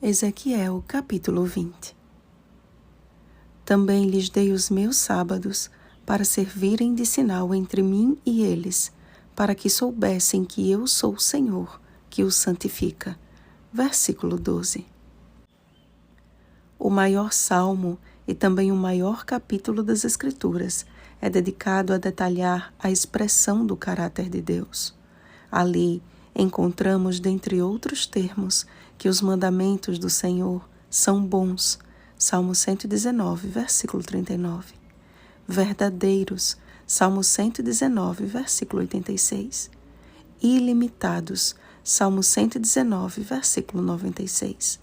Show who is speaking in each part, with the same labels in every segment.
Speaker 1: Ezequiel, capítulo 20. Também lhes dei os meus sábados, para servirem de sinal entre mim e eles, para que soubessem que eu sou o Senhor, que os santifica. Versículo 12. O maior salmo e também o maior capítulo das Escrituras é dedicado a detalhar a expressão do caráter de Deus. Ali encontramos, dentre outros termos, que os mandamentos do Senhor são bons. Salmo 119, versículo 39. Verdadeiros. Salmo 119, versículo 86. Ilimitados. Salmo 119, versículo 96.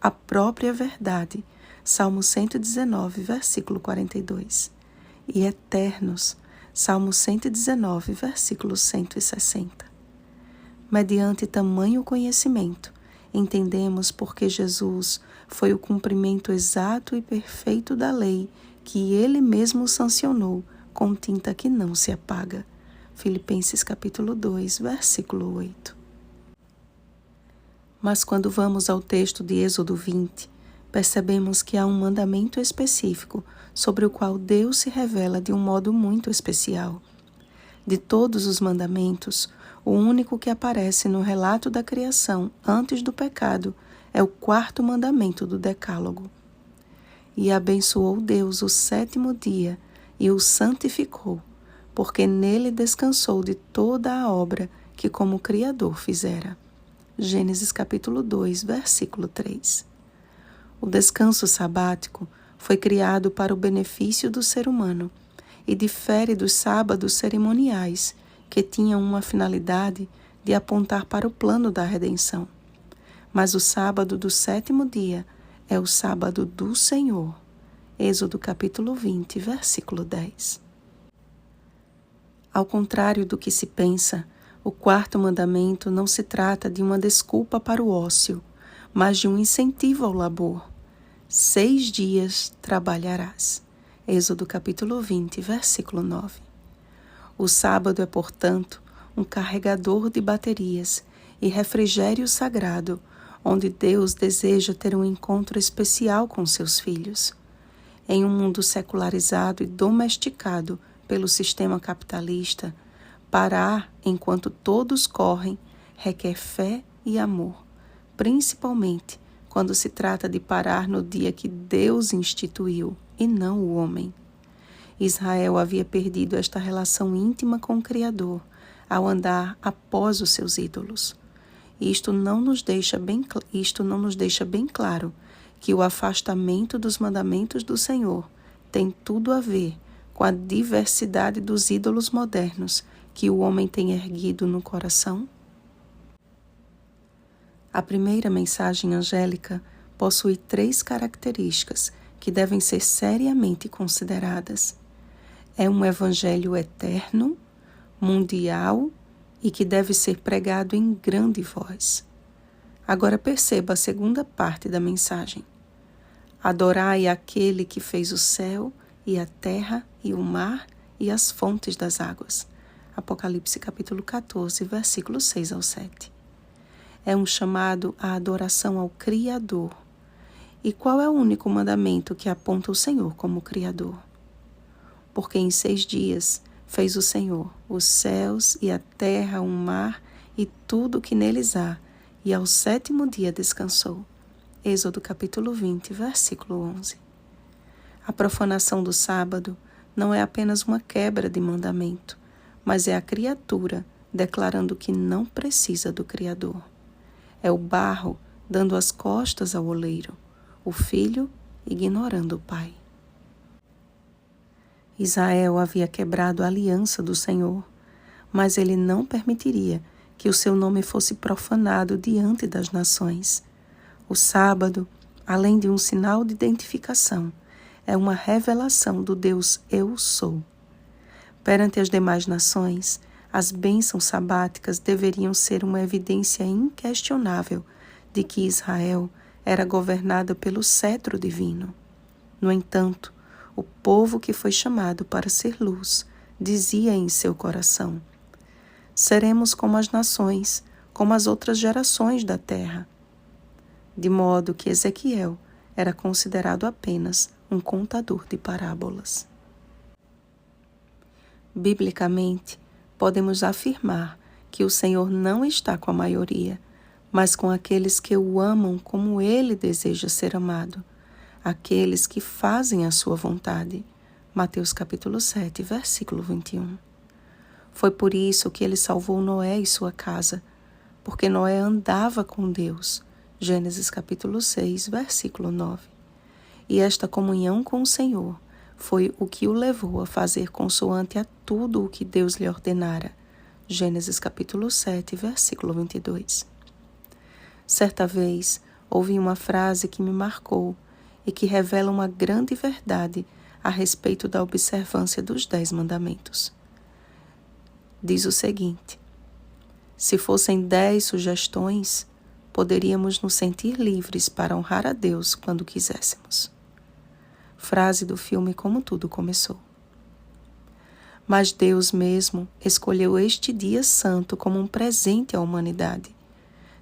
Speaker 1: A própria verdade. Salmo 119, versículo 42. E eternos. Salmo 119, versículo 160. Mediante tamanho conhecimento, entendemos porque Jesus foi o cumprimento exato e perfeito da lei que ele mesmo sancionou com tinta que não se apaga. Filipenses capítulo 2, versículo 8. Mas quando vamos ao texto de Êxodo 20, percebemos que há um mandamento específico sobre o qual Deus se revela de um modo muito especial. De todos os mandamentos, o único que aparece no relato da criação antes do pecado é o 4º mandamento do Decálogo. E abençoou Deus o 7º dia e o santificou, porque nele descansou de toda a obra que como Criador fizera. Gênesis capítulo 2, versículo 3. O descanso sabático foi criado para o benefício do ser humano e difere dos sábados cerimoniais, que tinham uma finalidade de apontar para o plano da redenção. Mas o sábado do 7º dia é o sábado do Senhor. Êxodo capítulo 20, versículo 10. Ao contrário do que se pensa, o 4º mandamento não se trata de uma desculpa para o ócio, mas de um incentivo ao labor. 6 dias trabalharás. Êxodo capítulo 20, versículo 9. O sábado é, portanto, um carregador de baterias e refrigério sagrado, onde Deus deseja ter um encontro especial com seus filhos. Em um mundo secularizado e domesticado pelo sistema capitalista, parar enquanto todos correm requer fé e amor, principalmente quando se trata de parar no dia que Deus instituiu e não o homem. Israel havia perdido esta relação íntima com o Criador ao andar após os seus ídolos. Isto não nos deixa bem claro que o afastamento dos mandamentos do Senhor tem tudo a ver com a diversidade dos ídolos modernos que o homem tem erguido no coração? A primeira mensagem angélica possui 3 características que devem ser seriamente consideradas. É um evangelho eterno, mundial e que deve ser pregado em grande voz. Agora perceba a segunda parte da mensagem. Adorai aquele que fez o céu e a terra e o mar e as fontes das águas. Apocalipse capítulo 14, versículos 6 ao 7. É um chamado à adoração ao Criador. E qual é o único mandamento que aponta o Senhor como Criador? Porque em 6 dias fez o Senhor os céus e a terra, o mar e tudo o que neles há, e ao 7º dia descansou. Êxodo capítulo 20, versículo 11. A profanação do sábado não é apenas uma quebra de mandamento, mas é a criatura declarando que não precisa do Criador. É o barro dando as costas ao oleiro, o filho ignorando o pai. Israel havia quebrado a aliança do Senhor, mas ele não permitiria que o seu nome fosse profanado diante das nações. O sábado, além de um sinal de identificação, é uma revelação do Deus Eu Sou. Perante as demais nações, as bênçãos sabáticas deveriam ser uma evidência inquestionável de que Israel era governada pelo cetro divino. No entanto, o povo que foi chamado para ser luz dizia em seu coração: seremos como as nações, como as outras gerações da terra. de modo que Ezequiel era considerado apenas um contador de parábolas. Biblicamente, podemos afirmar que o Senhor não está com a maioria, mas com aqueles que o amam como Ele deseja ser amado, aqueles que fazem a sua vontade. Mateus capítulo 7, versículo 21. Foi por isso que Ele salvou Noé e sua casa, porque Noé andava com Deus. Gênesis capítulo 6, versículo 9. E esta comunhão com o Senhor foi o que o levou a fazer consoante a tudo o que Deus lhe ordenara. Gênesis capítulo 7, versículo 22. Certa vez, ouvi uma frase que me marcou e que revela uma grande verdade a respeito da observância dos 10 mandamentos. Diz o seguinte: se fossem 10 sugestões, poderíamos nos sentir livres para honrar a Deus quando quiséssemos. Frase do filme Como Tudo Começou. Mas Deus mesmo escolheu este dia santo como um presente à humanidade.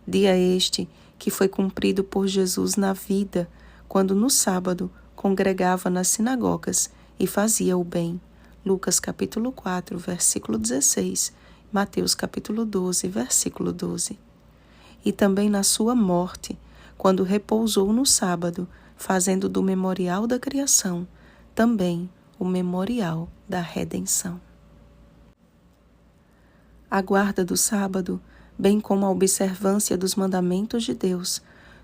Speaker 1: Dia este que foi cumprido por Jesus na vida, quando no sábado congregava nas sinagogas e fazia o bem. Lucas capítulo 4, versículo 16, Mateus capítulo 12, versículo 12. E também na sua morte, quando repousou no sábado, fazendo do memorial da criação também o memorial da redenção. A guarda do sábado, bem como a observância dos mandamentos de Deus,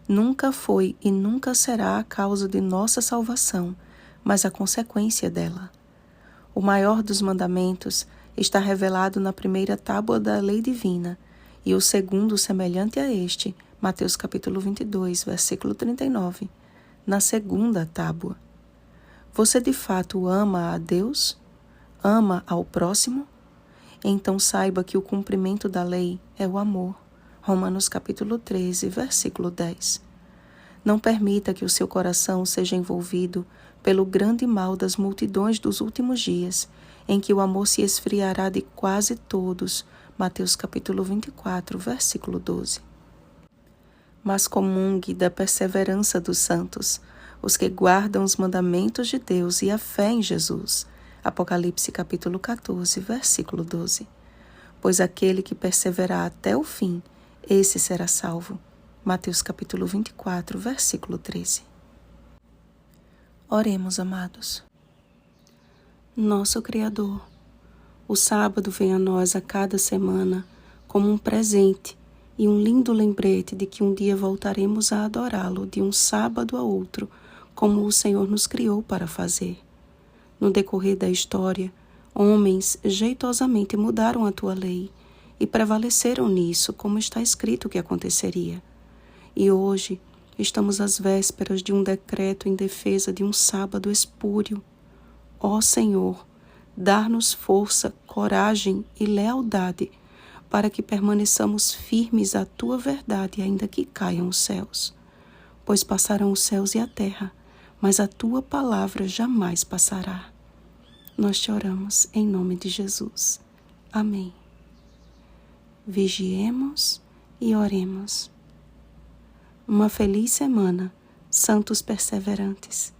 Speaker 1: nunca foi e nunca será a causa de nossa salvação, mas a consequência dela. O maior dos mandamentos está revelado na primeira tábua da lei divina, e o segundo, semelhante a este, Mateus capítulo 22, versículo 39, na segunda tábua. Você de fato ama a Deus? Ama ao próximo? Então saiba que o cumprimento da lei é o amor. Romanos capítulo 13, versículo 10. Não permita que o seu coração seja envolvido pelo grande mal das multidões dos últimos dias, em que o amor se esfriará de quase todos. Mateus capítulo 24, versículo 12. Mas comungue da perseverança dos santos, os que guardam os mandamentos de Deus e a fé em Jesus. Apocalipse capítulo 14, versículo 12. Pois aquele que perseverar até o fim, esse será salvo. Mateus capítulo 24, versículo 13. Oremos, amados. Nosso Criador, o sábado vem a nós a cada semana como um presente e um lindo lembrete de que um dia voltaremos a adorá-lo de um sábado a outro, como o Senhor nos criou para fazer. No decorrer da história, homens jeitosamente mudaram a tua lei e prevaleceram nisso, como está escrito que aconteceria. E hoje estamos às vésperas de um decreto em defesa de um sábado espúrio. Ó Senhor, dar-nos força, coragem e lealdade para que permaneçamos firmes à tua verdade, ainda que caiam os céus. Pois passarão os céus e a terra, mas a tua palavra jamais passará. Nós te oramos em nome de Jesus. Amém. Vigiemos e oremos. Uma feliz semana, santos perseverantes.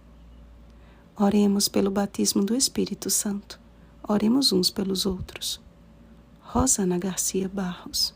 Speaker 1: Oremos pelo batismo do Espírito Santo. Oremos uns pelos outros. Rosana Garcia Barros.